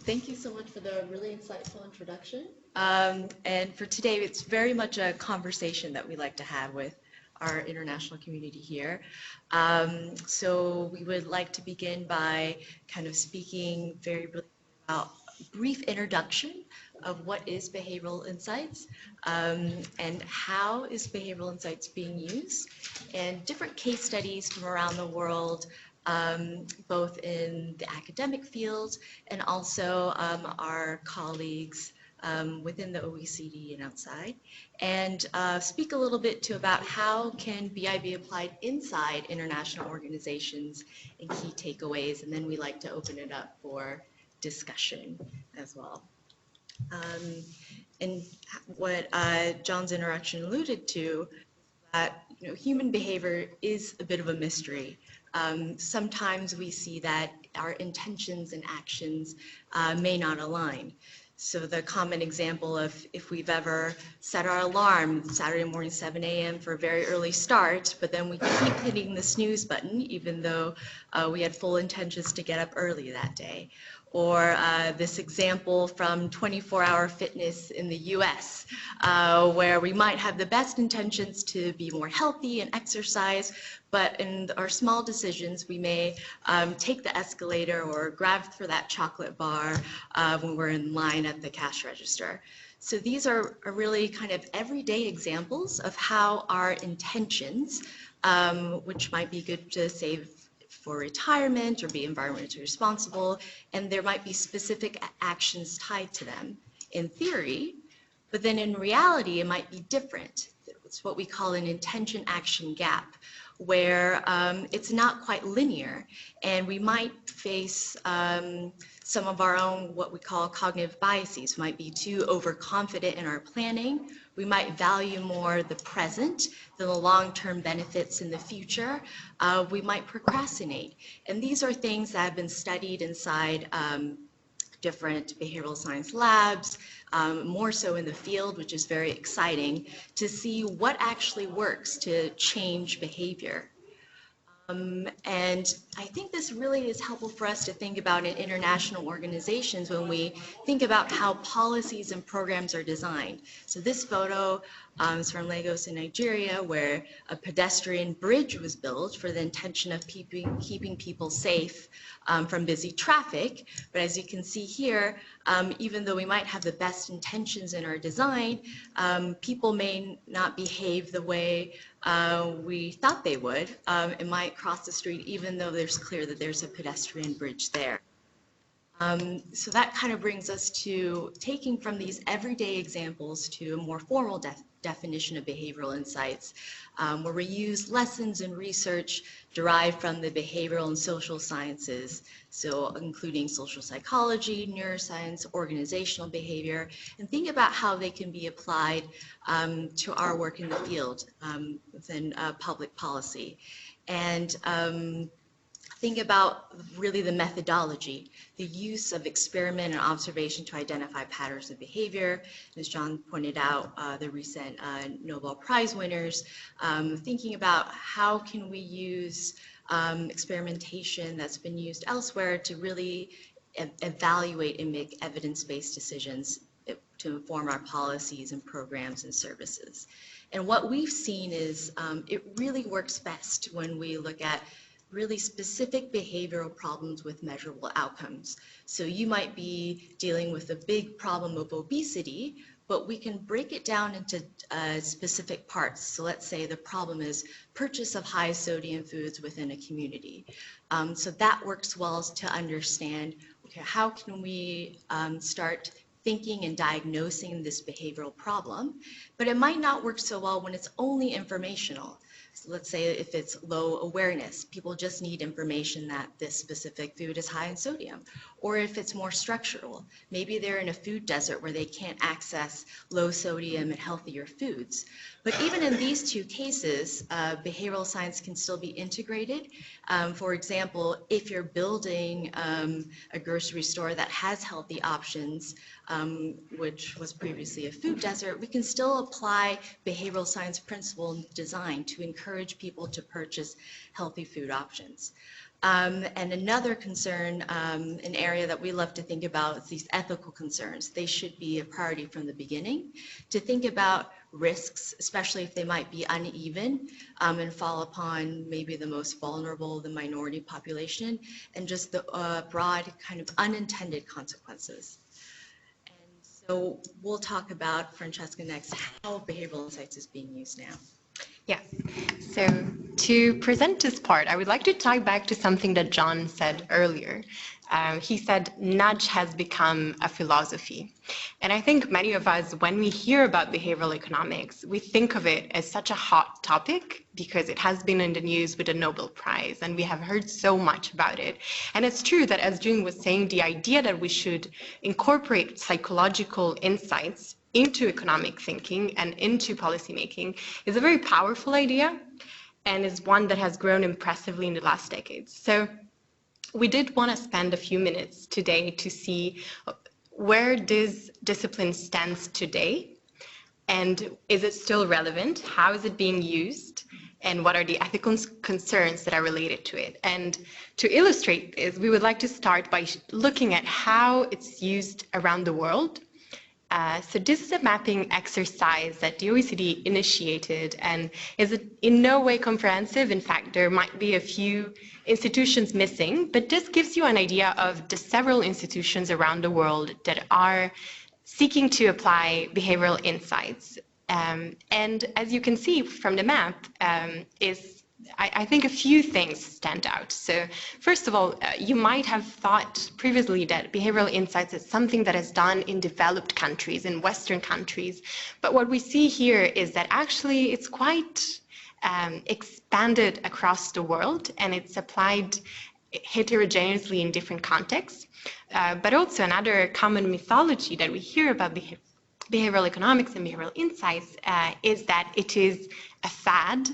Thank you so much for the really insightful introduction. And for today, it's very much a conversation that we like to have with our international community here. So we would like to begin by kind of speaking very briefly about a brief introduction of what is behavioral insights and how is behavioral insights being used, and different case studies from around the world, both in the academic field and also our colleagues within the OECD and outside, and speak a little bit to about how can BI be applied inside international organizations and key takeaways, and then we like to open it up for discussion as well. And what John's introduction alluded to, that human behavior is a bit of a mystery. Sometimes we see that our intentions and actions may not align. So the common example of if we've ever set our alarm Saturday morning 7 a.m. for a very early start, but then we keep hitting the snooze button even though we had full intentions to get up early that day. Or this example from 24-hour fitness in the US, where we might have the best intentions to be more healthy and exercise, but in our small decisions, we may take the escalator or grab for that chocolate bar when we're in line at the cash register. So these are really kind of everyday examples of how our intentions, which might be good to save for retirement or be environmentally responsible, and there might be specific actions tied to them in theory, but then in reality it might be different. It's what we call an intention-action gap, where it's not quite linear, and we might face some of our own what we call cognitive biases. We might be too overconfident in our planning. We might value more the present than the long-term benefits in the future. We might procrastinate. And these are things that have been studied inside different behavioral science labs, more so in the field, which is very exciting, to see what actually works to change behavior. And I think this really is helpful for us to think about in international organizations when we think about how policies and programs are designed. So this photo is from Lagos in Nigeria, where a pedestrian bridge was built for the intention of keeping people safe from busy traffic. But as you can see here, even though we might have the best intentions in our design, people may not behave the way we thought they would. It might cross the street even though there's clear that there's a pedestrian bridge there. So that kind of brings us to taking from these everyday examples to a more formal definition of behavioral insights, where we use lessons and research derived from the behavioral and social sciences, so including social psychology, neuroscience, organizational behavior, and think about how they can be applied to our work in the field within public policy. And think about really the methodology, the use of experiment and observation to identify patterns of behavior. As John pointed out, the recent Nobel Prize winners, thinking about how can we use experimentation that's been used elsewhere to really evaluate and make evidence-based decisions to inform our policies and programs and services. And what we've seen is it really works best when we look at really specific behavioral problems with measurable outcomes. So you might be dealing with a big problem of obesity, but we can break it down into specific parts. So let's say the problem is purchase of high sodium foods within a community. So that works well to understand, okay, how can we start thinking and diagnosing this behavioral problem? But it might not work so well when it's only informational. So let's say if it's low awareness, people just need information that this specific food is high in sodium. Or if it's more structural, maybe they're in a food desert where they can't access low sodium and healthier foods. But even in these two cases, behavioral science can still be integrated. For example, if you're building a grocery store that has healthy options, which was previously a food desert, we can still apply behavioral science principle design to encourage people to purchase healthy food options. And another concern, an area that we love to think about is these ethical concerns. They should be a priority from the beginning, to think about risks, especially if they might be uneven and fall upon maybe the most vulnerable, the minority population, and just the broad kind of unintended consequences. And so we'll talk about, Francesca, next, how behavioral insights is being used now. Yeah. So to present this part, I would like to tie back to something that John said earlier. He said nudge has become a philosophy. And I think many of us, when we hear about behavioral economics, we think of it as such a hot topic because it has been in the news with a Nobel Prize, and we have heard so much about it. And it's true that, as June was saying, the idea that we should incorporate psychological insights into economic thinking and into policymaking is a very powerful idea, and is one that has grown impressively in the last decades. So we did want to spend a few minutes today to see where this discipline stands today, and is it still relevant? How is it being used? And what are the ethical concerns that are related to it? And to illustrate this, we would like to start by looking at how it's used around the world. So this is a mapping exercise that the OECD initiated and is in no way comprehensive. In fact, there might be a few institutions missing, but this gives you an idea of the several institutions around the world that are seeking to apply behavioral insights. And as you can see from the map, I think a few things stand out. So first of all, you might have thought previously that behavioral insights is something that is done in developed countries, in Western countries. But what we see here is that actually it's quite expanded across the world, and it's applied heterogeneously in different contexts. But also another common mythology that we hear about behavioral economics and behavioral insights is that it is a fad,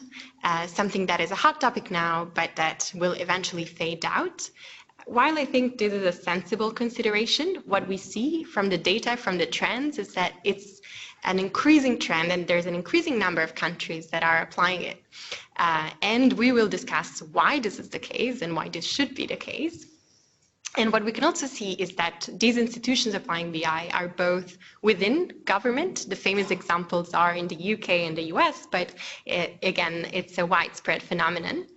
something that is a hot topic now, but that will eventually fade out. While I think this is a sensible consideration, what we see from the data, from the trends, is that it's an increasing trend, and there's an increasing number of countries that are applying it. And we will discuss why this is the case and why this should be the case. And what we can also see is that these institutions applying BI are both within government. The famous examples are in the UK and the US, but again, it's a widespread phenomenon.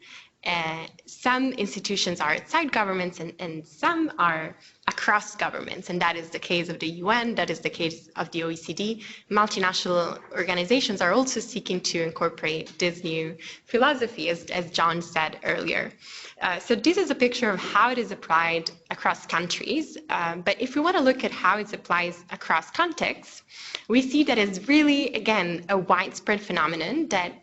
Some institutions are outside governments and some are across governments, and that is the case of the UN, that is the case of the OECD. Multinational organizations are also seeking to incorporate this new philosophy, as John said earlier. So this is a picture of how it is applied across countries, but if we want to look at how it applies across contexts, we see that it's really, again, a widespread phenomenon that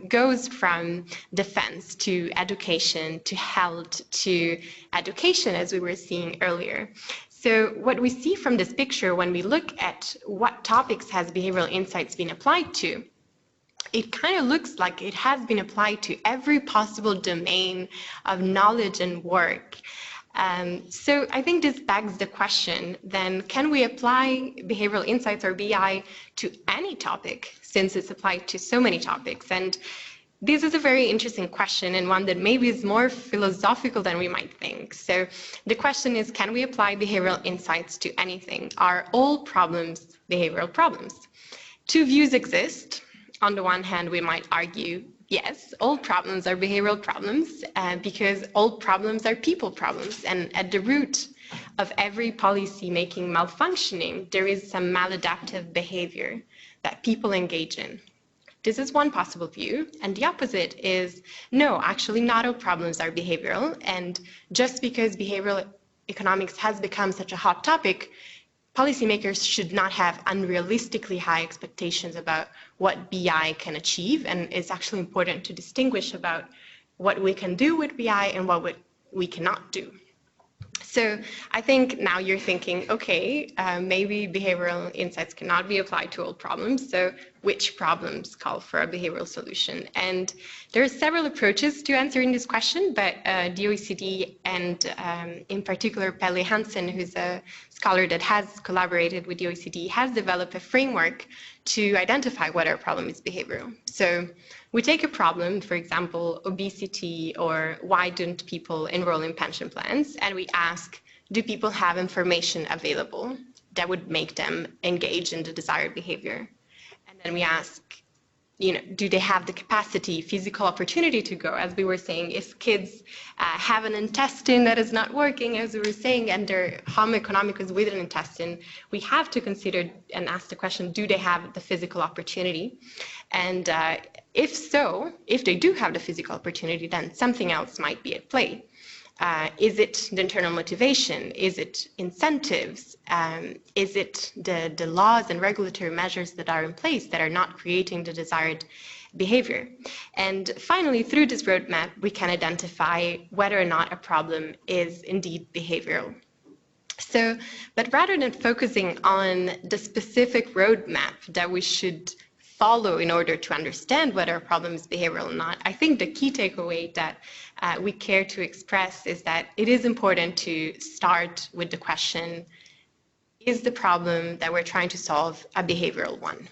goes from defense to education to health to education, as we were seeing earlier. So what we see from this picture when we look at what topics has behavioral insights been applied to, it kind of looks like it has been applied to every possible domain of knowledge and work. So I think this begs the question, then, can we apply behavioral insights or BI to any topic, since it's applied to so many topics? And this is a very interesting question, and one that maybe is more philosophical than we might think. So the question is, can we apply behavioral insights to anything? Are all problems behavioral problems? Two views exist. On the one hand, we might argue, yes, all problems are behavioral problems because all problems are people problems. And at the root of every policy-making malfunctioning, there is some maladaptive behavior that people engage in. This is one possible view. And the opposite is, no, actually not all problems are behavioral. And just because behavioral economics has become such a hot topic, policymakers should not have unrealistically high expectations about what BI can achieve, and it's actually important to distinguish about what we can do with BI and what we cannot do. So I think now you're thinking, okay, maybe behavioral insights cannot be applied to all problems, so which problems call for a behavioral solution. And there are several approaches to answering this question, but the OECD and in particular Pelle Hansen, who's a scholar that has collaborated with the OECD, has developed a framework to identify whether a problem is behavioral. So we take a problem, for example, obesity, or why don't people enroll in pension plans, and we ask, do people have information available that would make them engage in the desired behavior? And then we ask, do they have the capacity, physical opportunity to go? As we were saying, if kids have an intestine that is not working, as we were saying, and their homo economicus with an intestine, we have to consider and ask the question, do they have the physical opportunity? And if so, if they do have the physical opportunity, then something else might be at play. Is it the internal motivation? Is it incentives? Is it the laws and regulatory measures that are in place that are not creating the desired behavior? And finally, through this roadmap, we can identify whether or not a problem is indeed behavioral. So, but rather than focusing on the specific roadmap that we should follow in order to understand whether a problem is behavioral or not, I think the key takeaway that we care to express is that it is important to start with the question, is the problem that we're trying to solve a behavioral one?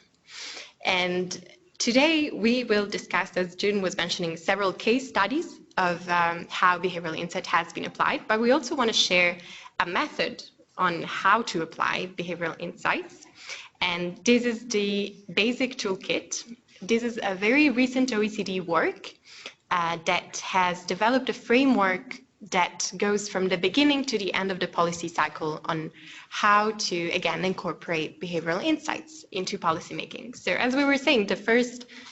And today we will discuss, as June was mentioning, several case studies of how behavioral insight has been applied, but we also want to share a method on how to apply behavioral insights. And this is the basic toolkit. This is a very recent OECD work that has developed a framework that goes from the beginning to the end of the policy cycle on how to, again, incorporate behavioral insights into policymaking. So as we were saying, the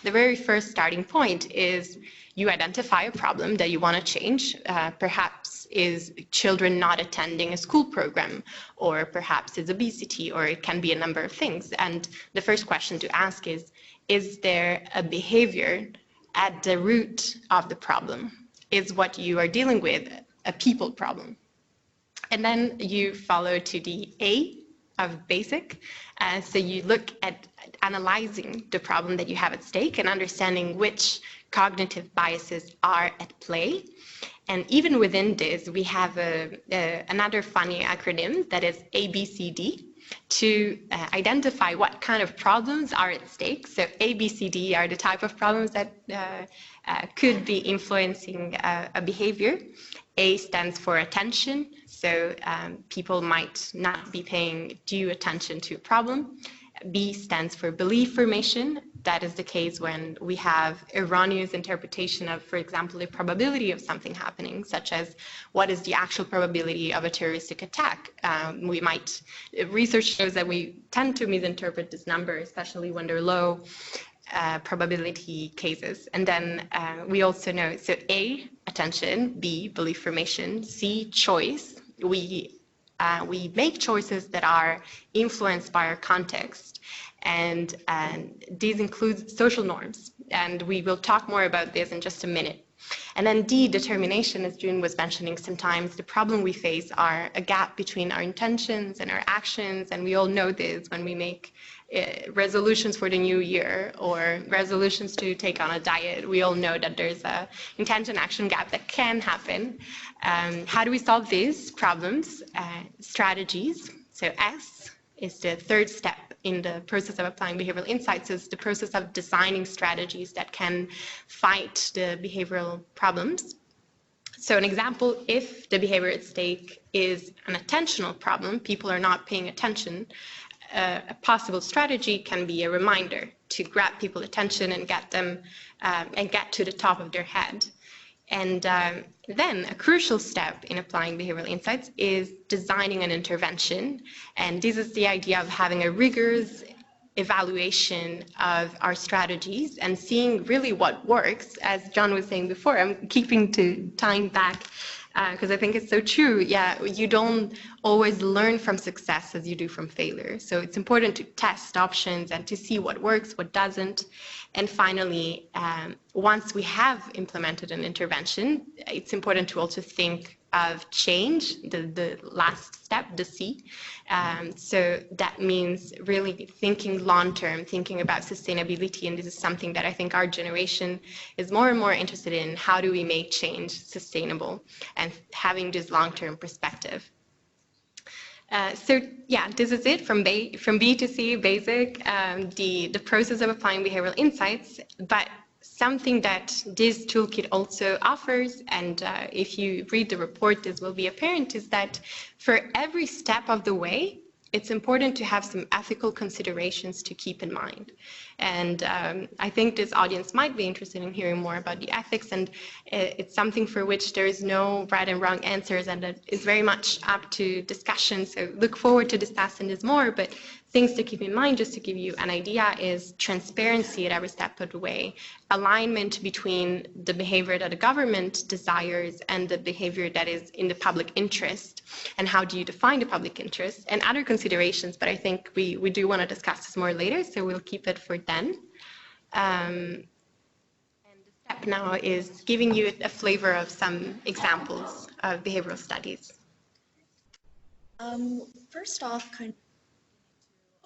very first starting point is you identify a problem that you want to change. Perhaps is children not attending a school program, or perhaps it's obesity, or it can be a number of things. And the first question to ask is there a behavior at the root of the problem? Is what you are dealing with a people problem? And then you follow to the A of basic. So you look at analyzing the problem that you have at stake and understanding which cognitive biases are at play. And even within this, we have another funny acronym that is ABCD to identify what kind of problems are at stake. So ABCD are the type of problems that could be influencing a behavior. A stands for attention, so people might not be paying due attention to a problem. B stands for belief formation. That is the case when we have erroneous interpretation of, for example, the probability of something happening, such as what is the actual probability of a terroristic attack. Research shows that we tend to misinterpret this number, especially when they're low probability cases. And then we also know, so A, attention, B, belief formation, C, choice. We make choices that are influenced by our context, and these include social norms, and we will talk more about this in just a minute. And then D, determination, as June was mentioning, sometimes the problem we face are a gap between our intentions and our actions, and we all know this when we make resolutions for the new year or resolutions to take on a diet. We all know that there's a intention-action gap that can happen. How do we solve these problems? Strategies. So S is the third step in the process of applying behavioral insights, is the process of designing strategies that can fight the behavioral problems. So an example, if the behavior at stake is an attentional problem, people are not paying attention, a possible strategy can be a reminder to grab people's attention and get them and get to the top of their head. And then a crucial step in applying behavioral insights is designing an intervention. And this is the idea of having a rigorous evaluation of our strategies and seeing really what works. As John was saying before, I'm keeping to time back because I think it's so true. Yeah, you don't always learn from success as you do from failure. So it's important to test options and to see what works, what doesn't. And finally, once we have implemented an intervention, it's important to also think of change, the last step, the C. So that means really thinking long-term, thinking about sustainability, and this is something that I think our generation is more and more interested in. How do we make change sustainable and having this long-term perspective? So yeah, this is it from B to C, basic, the process of applying behavioral insights, but something that this toolkit also offers, and if you read the report, this will be apparent, is that for every step of the way, it's important to have some ethical considerations to keep in mind. And I think this audience might be interested in hearing more about the ethics, and it's something for which there is no right and wrong answers, and it is very much up to discussion. So look forward to discussing this more, but things to keep in mind, just to give you an idea, is transparency at every step of the way, alignment between the behavior that the government desires and the behavior that is in the public interest, and how do you define the public interest, and other considerations, but I think we do want to discuss this more later, so we'll keep it for then. And the step now is giving you a flavor of some examples of behavioral studies. First off, kind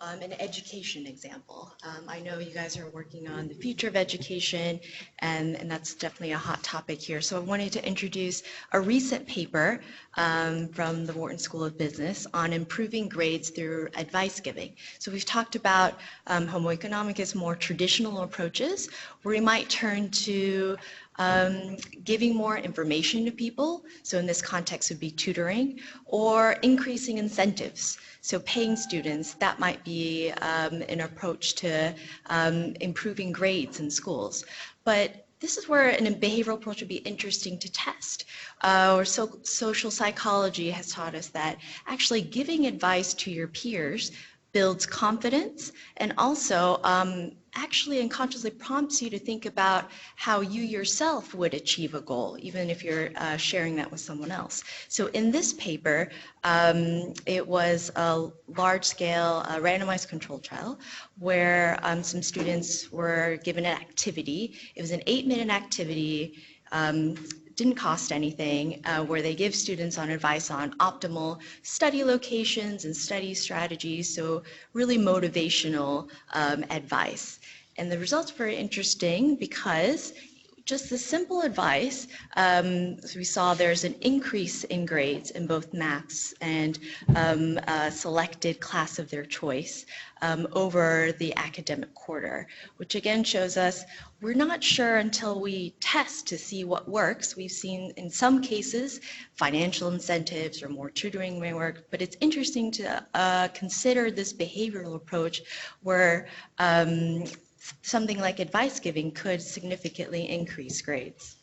of an education example. I know you guys are working on the future of education, and that's definitely a hot topic here. So I wanted to introduce a recent paper from the Wharton School of Business on improving grades through advice giving. So we've talked about Homo economicus, more traditional approaches, where we might turn to giving more information to people, so in this context would be tutoring, or increasing incentives. So paying students, that might be an approach to improving grades in schools. But this is where a behavioral approach would be interesting to test. Social psychology has taught us that actually giving advice to your peers builds confidence, and also actually unconsciously prompts you to think about how you yourself would achieve a goal, even if you're sharing that with someone else. So in this paper, it was a large-scale randomized control trial where some students were given an activity. It was an 8-minute activity, didn't cost anything, where they give students on advice on optimal study locations and study strategies, so really motivational advice. And the results were interesting because just the simple advice, so we saw there's an increase in grades in both maths and a selected class of their choice over the academic quarter, which again shows us we're not sure until we test to see what works. We've seen in some cases financial incentives or more tutoring may work, but it's interesting to consider this behavioral approach where something like advice giving could significantly increase grades.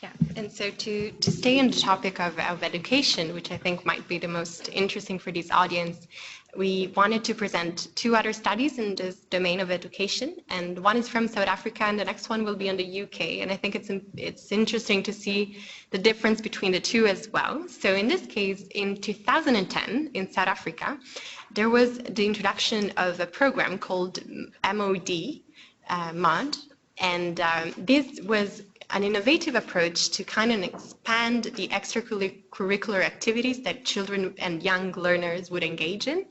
Yeah, and so to stay on the topic of education, which I think might be the most interesting for this audience, we wanted to present 2 other studies in this domain of education, and one is from South Africa and the next one will be in the UK, and I think it's interesting to see the difference between the two as well. So in this case, in 2010 in South Africa, there was the introduction of a program called MOD, and this was an innovative approach to kind of expand the extracurricular activities that children and young learners would engage in.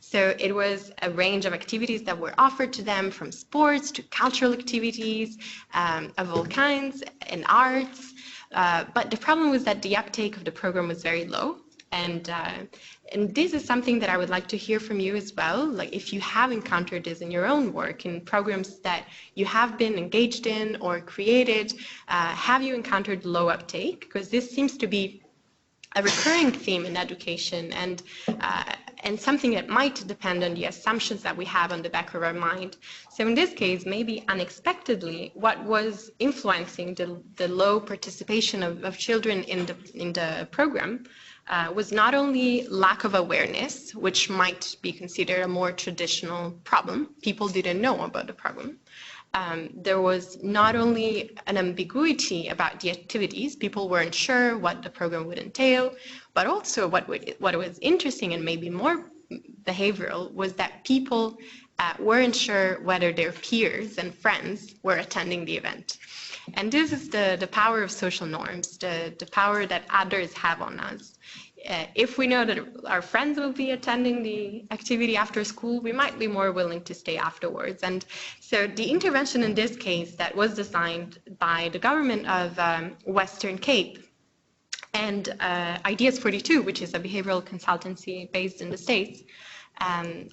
So it was a range of activities that were offered to them, from sports to cultural activities of all kinds and arts. But the problem was that the uptake of the program was very low. And this is something that I would like to hear from you as well. Like, if you have encountered this in your own work, in programs that you have been engaged in or created, have you encountered low uptake? Because this seems to be a recurring theme in education, and something that might depend on the assumptions that we have on the back of our mind. So in this case, maybe unexpectedly, what was influencing the low participation of children in the program was not only lack of awareness, which might be considered a more traditional problem. People didn't know about the program. There was not only an ambiguity about the activities, people weren't sure what the program would entail, but also what was interesting and maybe more behavioral was that people weren't sure whether their peers and friends were attending the event. And this is the power of social norms, the power that others have on us. If we know that our friends will be attending the activity after school, we might be more willing to stay afterwards. And so the intervention in this case that was designed by the government of Western Cape and Ideas 42, which is a behavioral consultancy based in the States,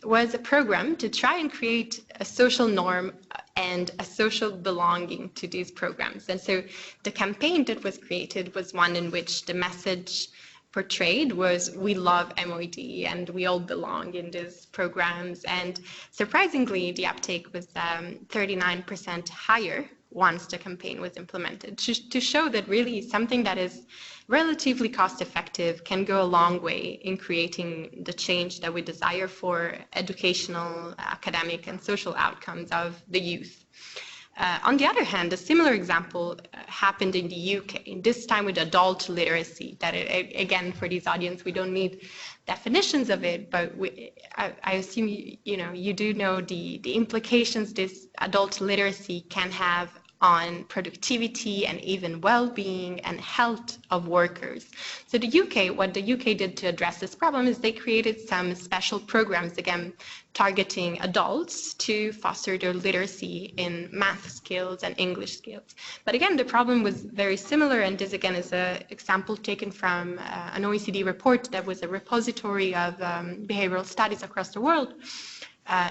was a program to try and create a social norm and a social belonging to these programs. And so the campaign that was created was one in which the message portrayed was we love MOED and we all belong in these programs. And surprisingly, the uptake was 39% higher once the campaign was implemented, to show that really something that is relatively cost effective can go a long way in creating the change that we desire for educational, academic, and social outcomes of the youth. On the other hand, a similar example happened in the UK, this time with adult literacy, that again, for this audience, we don't need definitions of it, but I assume you do know the implications this adult literacy can have on productivity and even well-being and health of workers. So what the UK did to address this problem is they created some special programs, again, targeting adults to foster their literacy in math skills and English skills. But again, the problem was very similar, and this again is an example taken from an OECD report that was a repository of behavioral studies across the world.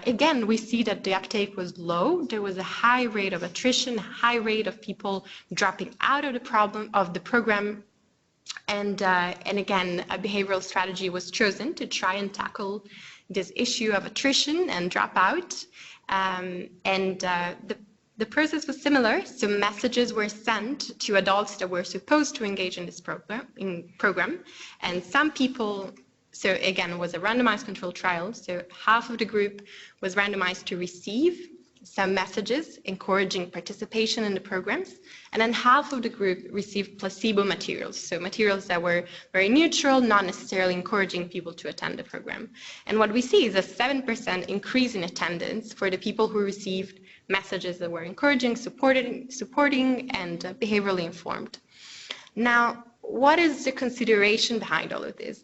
Again, we see that the uptake was low. There was a high rate of attrition, high rate of people dropping out of the program. And again, a behavioral strategy was chosen to try and tackle this issue of attrition and dropout. The process was similar. So messages were sent to adults that were supposed to engage in this program. And some people, so again, it was a randomized controlled trial. So half of the group was randomized to receive some messages encouraging participation in the programs. And then half of the group received placebo materials. So materials that were very neutral, not necessarily encouraging people to attend the program. And what we see is a 7% increase in attendance for the people who received messages that were encouraging, supporting, and behaviorally informed. Now, what is the consideration behind all of this?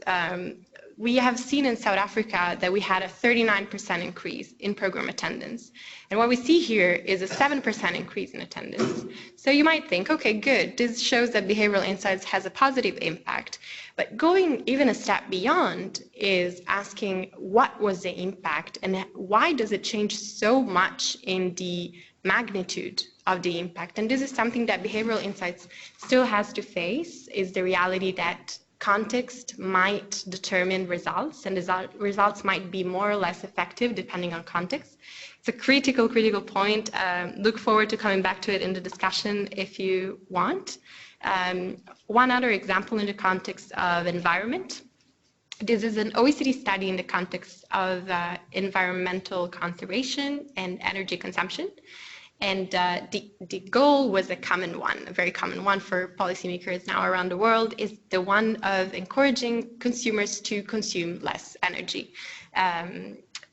We have seen in South Africa that we had a 39% increase in program attendance. And what we see here is a 7% increase in attendance. So you might think, okay, good, this shows that behavioral insights has a positive impact. But going even a step beyond is asking what was the impact and why does it change so much in the magnitude of the impact? And this is something that behavioral insights still has to face, is the reality that context might determine results, and results might be more or less effective depending on context. It's a critical point. Look forward to coming back to it in the discussion if you want. One other example in the context of environment. This is an OECD study in the context of environmental conservation and energy consumption. And the goal was a common one, a very common one for policymakers now around the world, is the one of encouraging consumers to consume less energy.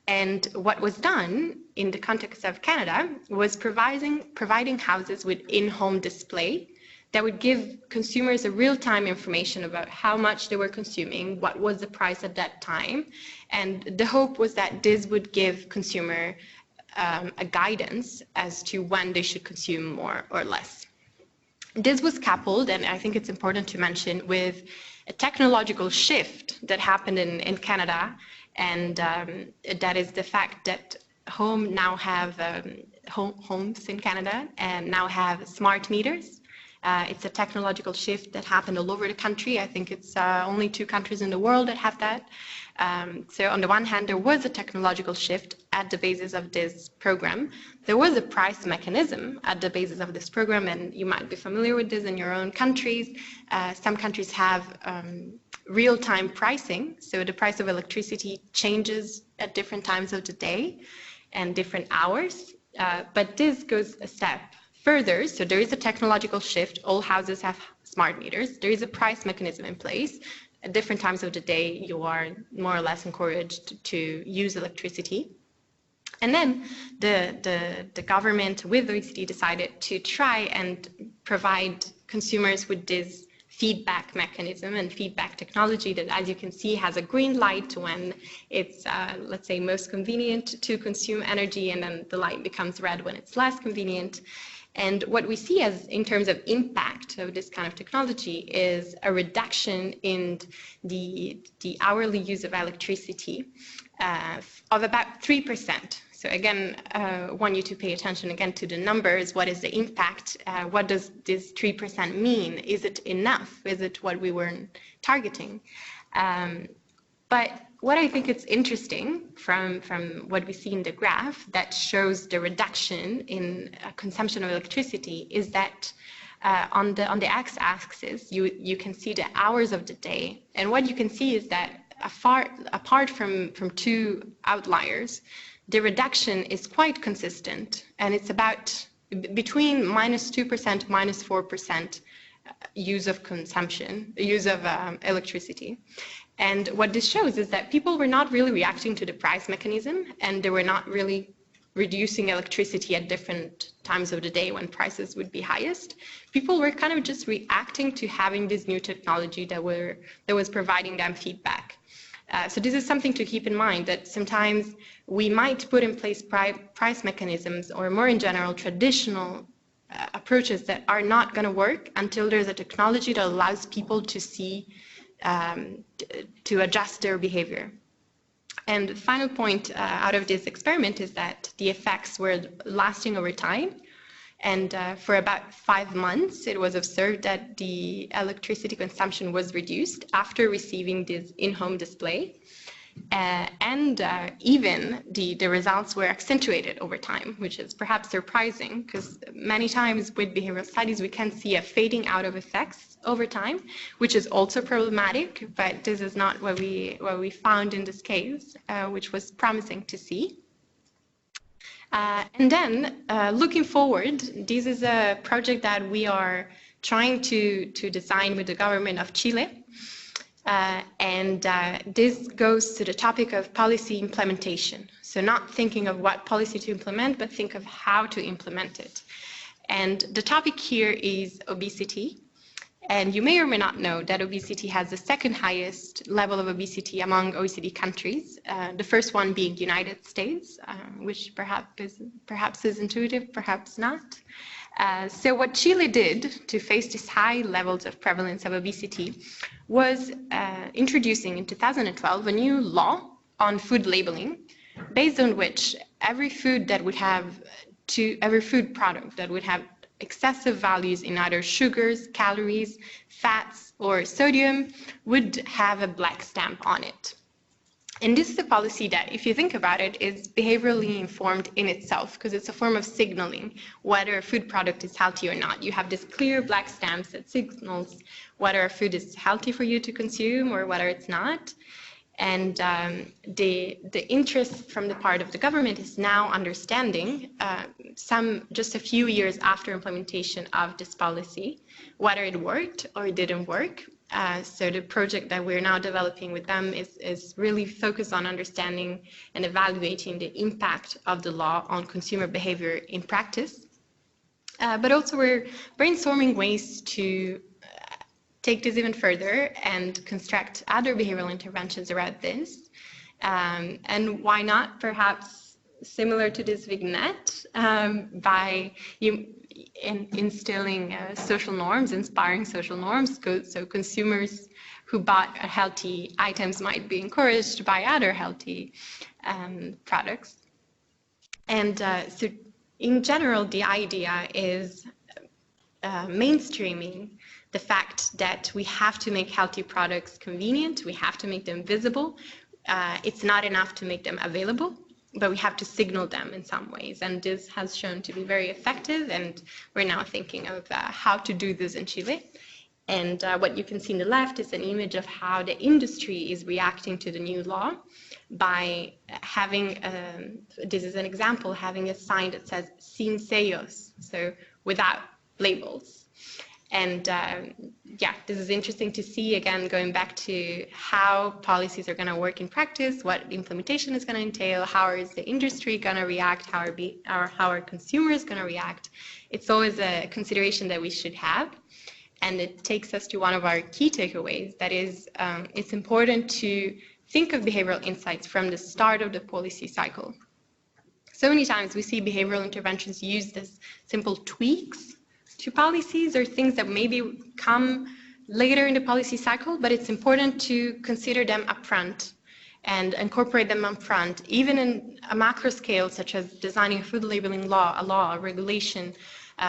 And what was done in the context of Canada was providing houses with in-home display that would give consumers a real-time information about how much they were consuming, what was the price at that time. And the hope was that this would give consumer a guidance as to when they should consume more or less. This was coupled, and I think it's important to mention, with a technological shift that happened in Canada, and that is the fact that homes in Canada and now have smart meters. It's a technological shift that happened all over the country. I think it's only 2 countries in the world that have that. So on the one hand, there was a technological shift at the basis of this program. There was a price mechanism at the basis of this program, and you might be familiar with this in your own countries. Some countries have real-time pricing, so the price of electricity changes at different times of the day and different hours, but this goes a step further. So there is a technological shift. All houses have smart meters. There is a price mechanism in place. At different times of the day, you are more or less encouraged to use electricity. And then the government with OECD decided to try and provide consumers with this feedback mechanism and feedback technology that, as you can see, has a green light when it's, let's say, most convenient to consume energy, and then the light becomes red when it's less convenient. And what we see as in terms of impact of this kind of technology is a reduction in the hourly use of electricity of about 3%. So again, I want you to pay attention again to the numbers. What is the impact? What does this 3% mean? Is it enough? Is it what we were targeting? But what I think is interesting from what we see in the graph that shows the reduction in consumption of electricity is that on the x-axis, you can see the hours of the day. And what you can see is that apart from two outliers, the reduction is quite consistent, and it's about between -2%, -4% use of electricity. And what this shows is that people were not really reacting to the price mechanism, and they were not really reducing electricity at different times of the day when prices would be highest. People were kind of just reacting to having this new technology that was providing them feedback. So this is something to keep in mind, that sometimes we might put in place price mechanisms, or more in general, traditional approaches that are not going to work until there's a technology that allows people to see, to adjust their behavior. And the final point out of this experiment is that the effects were lasting over time. And for about 5 months, it was observed that the electricity consumption was reduced after receiving this in-home display. Even the results were accentuated over time, which is perhaps surprising, because many times with behavioral studies, we can see a fading out of effects over time, which is also problematic, but this is not what we found in this case, which was promising to see. And then, looking forward, this is a project that we are trying to design with the government of Chile. This goes to the topic of policy implementation. So not thinking of what policy to implement, but think of how to implement it. And the topic here is obesity. And you may or may not know that obesity has the second highest level of obesity among OECD countries, the first one being United States, which perhaps is intuitive, perhaps not. So what Chile did to face these high levels of prevalence of obesity was introducing in 2012 a new law on food labeling, based on which every food product that would have excessive values in either sugars, calories, fats, or sodium would have a black stamp on it. And this is a policy that, if you think about it, is behaviorally informed in itself, because it's a form of signaling whether a food product is healthy or not. You have this clear black stamp that signals whether a food is healthy for you to consume or whether it's not. And the interest from the part of the government is now understanding, just a few years after implementation of this policy, whether it worked or it didn't work. So the project that we're now developing with them is really focused on understanding and evaluating the impact of the law on consumer behavior in practice. But also we're brainstorming ways to take this even further and construct other behavioral interventions around this. And why not, perhaps similar to this vignette, by instilling social norms, inspiring social norms, so consumers who bought healthy items might be encouraged to buy other healthy products. And so in general, the idea is mainstreaming the fact that we have to make healthy products convenient, we have to make them visible. It's not enough to make them available, but we have to signal them in some ways. And this has shown to be very effective, and we're now thinking of how to do this in Chile. And what you can see on the left is an image of how the industry is reacting to the new law by having, this is an example, having a sign that says sin sellos, so without labels. And yeah, this is interesting to see, again, going back to how policies are going to work in practice, what implementation is going to entail, how is the industry going to react, how are consumers going to react. It's always a consideration that we should have. And it takes us to one of our key takeaways, that is, it's important to think of behavioral insights from the start of the policy cycle. So many times we see behavioral interventions used as simple tweaks to policies or things that maybe come later in the policy cycle, but it's important to consider them upfront and incorporate them upfront, even in a macro scale, such as designing a food labeling law, a regulation,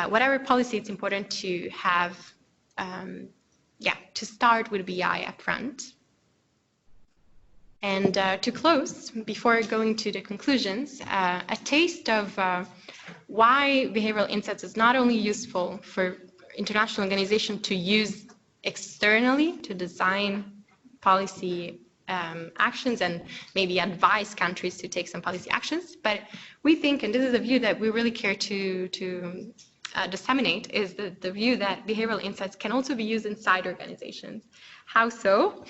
whatever policy. It's important to have, to start with BI upfront. And to close, before going to the conclusions, a taste of why behavioral insights is not only useful for international organizations to use externally to design policy actions and maybe advise countries to take some policy actions, but we think, and this is a view that we really care to disseminate, is the view that behavioral insights can also be used inside organizations. How so?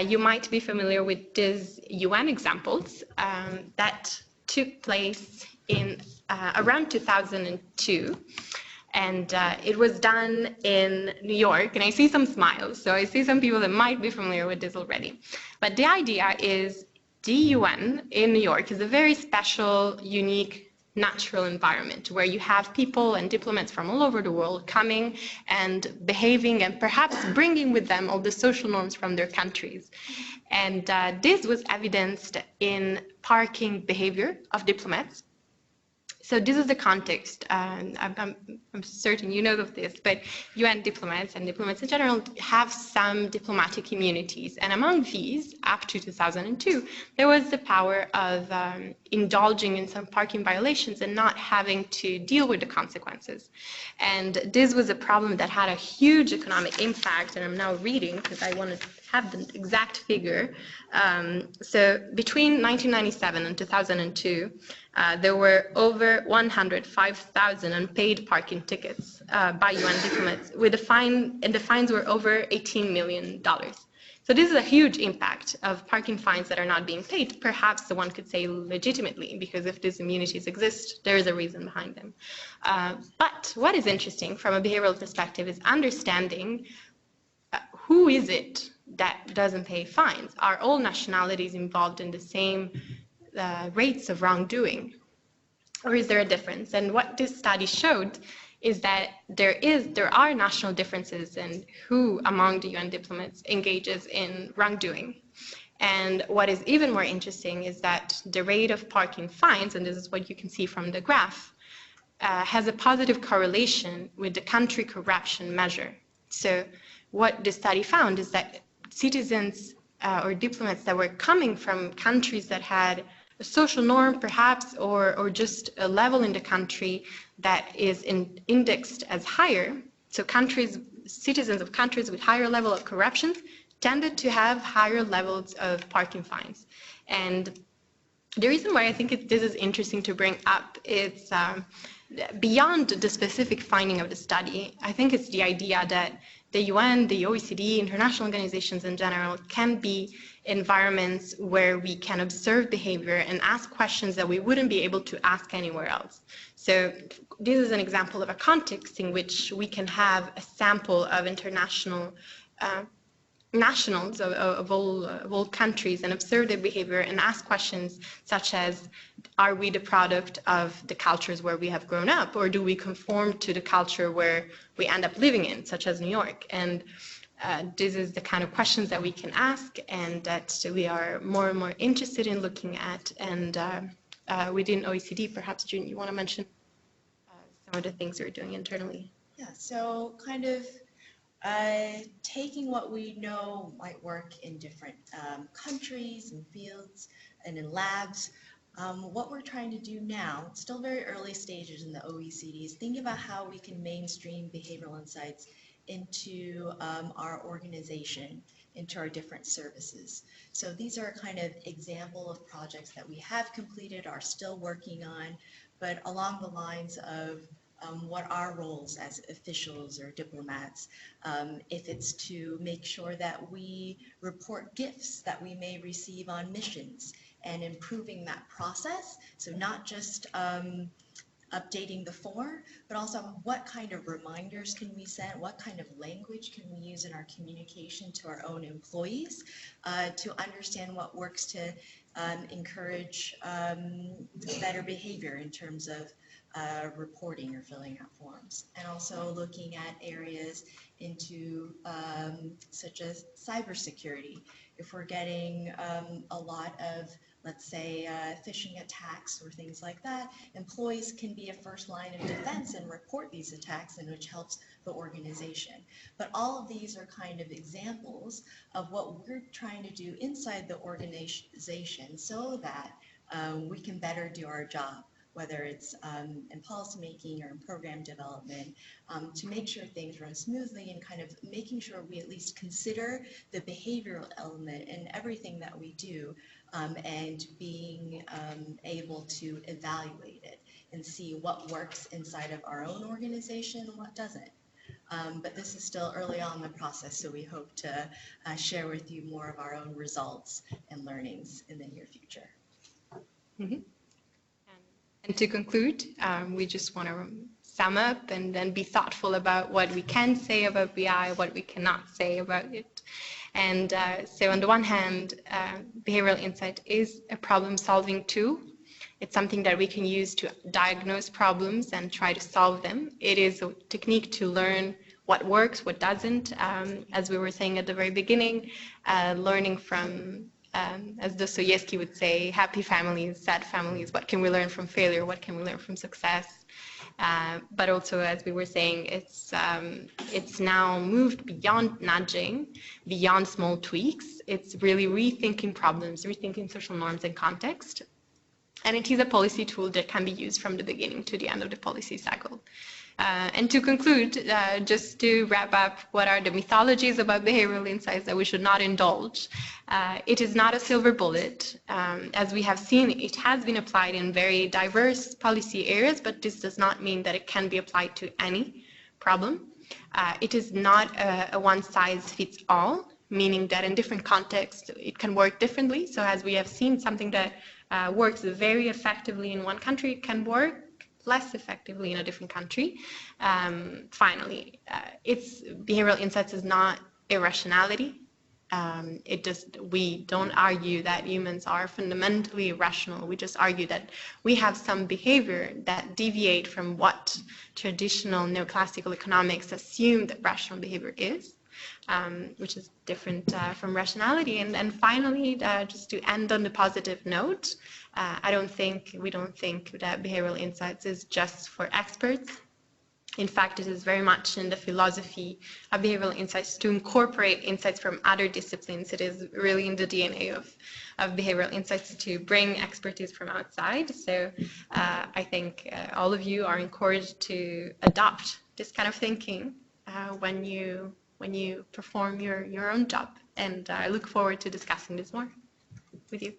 You might be familiar with these UN examples that took place in around 2002. And it was done in New York, and I see some smiles, so I see some people that might be familiar with this already. But the idea is the UN in New York is a very special, unique, natural environment where you have people and diplomats from all over the world coming and behaving and perhaps bringing with them all the social norms from their countries. And this was evidenced in parking behavior of diplomats. So this is the context. I'm certain you know of this, but UN diplomats and diplomats in general have some diplomatic immunities. And among these, up to 2002, there was the power of indulging in some parking violations and not having to deal with the consequences. And this was a problem that had a huge economic impact, and I'm now reading because I want to have the exact figure. So between 1997 and 2002, there were over 105,000 unpaid parking tickets by UN diplomats, with a fine, and the fines were over $18 million. So this is a huge impact of parking fines that are not being paid, perhaps one could say legitimately, because if these immunities exist, there is a reason behind them. But what is interesting from a behavioral perspective is understanding who is it that doesn't pay fines? Are all nationalities involved in the same rates of wrongdoing? Or is there a difference? And what this study showed is that there are national differences in who among the UN diplomats engages in wrongdoing. And what is even more interesting is that the rate of parking fines, and this is what you can see from the graph, has a positive correlation with the country corruption measure. So what the study found is that citizens or diplomats that were coming from countries that had a social norm perhaps, or just a level in the country that is indexed as higher, so citizens of countries with higher level of corruption tended to have higher levels of parking fines. And the reason why I think this is interesting to bring up is beyond the specific finding of the study, I think it's the idea that the UN, the OECD, international organizations in general can be environments where we can observe behavior and ask questions that we wouldn't be able to ask anywhere else. So this is an example of a context in which we can have a sample of international nationals of all countries and observe their behavior and ask questions such as, are we the product of the cultures where we have grown up, or do we conform to the culture where we end up living in, such as New York? And this is the kind of questions that we can ask and that we are more and more interested in looking at. And within OECD, perhaps, June, you want to mention some of the things we're doing internally? Yeah, so kind of taking what we know might work in different countries and fields and in labs, what we're trying to do now, it's still very early stages in the OECD, is thinking about how we can mainstream behavioral insights into our organization, into our different services. So these are kind of example of projects that we have completed, are still working on, but along the lines of what our roles as officials or diplomats, if it's to make sure that we report gifts that we may receive on missions and improving that process. So not just updating the form, but also what kind of reminders can we send, what kind of language can we use in our communication to our own employees to understand what works to encourage better behavior in terms of reporting or filling out forms, and also looking at areas into such as cybersecurity. If we're getting a lot of, let's say, phishing attacks or things like that, employees can be a first line of defense and report these attacks, and which helps the organization. But all of these are kind of examples of what we're trying to do inside the organization so that we can better do our job, whether it's in policymaking or in program development, to make sure things run smoothly and kind of making sure we at least consider the behavioral element in everything that we do, and being able to evaluate it and see what works inside of our own organization and what doesn't. But this is still early on in the process, so we hope to share with you more of our own results and learnings in the near future. Mm-hmm. And to conclude, we just want to sum up and then be thoughtful about what we can say about BI, what we cannot say about it. And so on the one hand, behavioral insight is a problem-solving tool. It's something that we can use to diagnose problems and try to solve them. It is a technique to learn what works, what doesn't. As we were saying at the very beginning, learning from, as Dostoevsky would say, happy families, sad families. What can we learn from failure? What can we learn from success? But also, as we were saying, it's now moved beyond nudging, beyond small tweaks. It's really rethinking problems, rethinking social norms and context. And it is a policy tool that can be used from the beginning to the end of the policy cycle. And to conclude, just to wrap up, what are the mythologies about behavioral insights that we should not indulge? It is not a silver bullet. As we have seen, it has been applied in very diverse policy areas, but this does not mean that it can be applied to any problem. It is not a one-size-fits-all, meaning that in different contexts, it can work differently. So as we have seen, something that works very effectively in one country can work less effectively in a different country. Finally, behavioral insights is not irrationality. We don't argue that humans are fundamentally irrational. We just argue that we have some behavior that deviate from what traditional neoclassical economics assume that rational behavior is, which is different from rationality. And finally, just to end on the positive note, we don't think that behavioral insights is just for experts. In fact, it is very much in the philosophy of behavioral insights to incorporate insights from other disciplines. It is really in the DNA of behavioral insights to bring expertise from outside. So I think all of you are encouraged to adopt this kind of thinking when you perform your own job. And I look forward to discussing this more with you.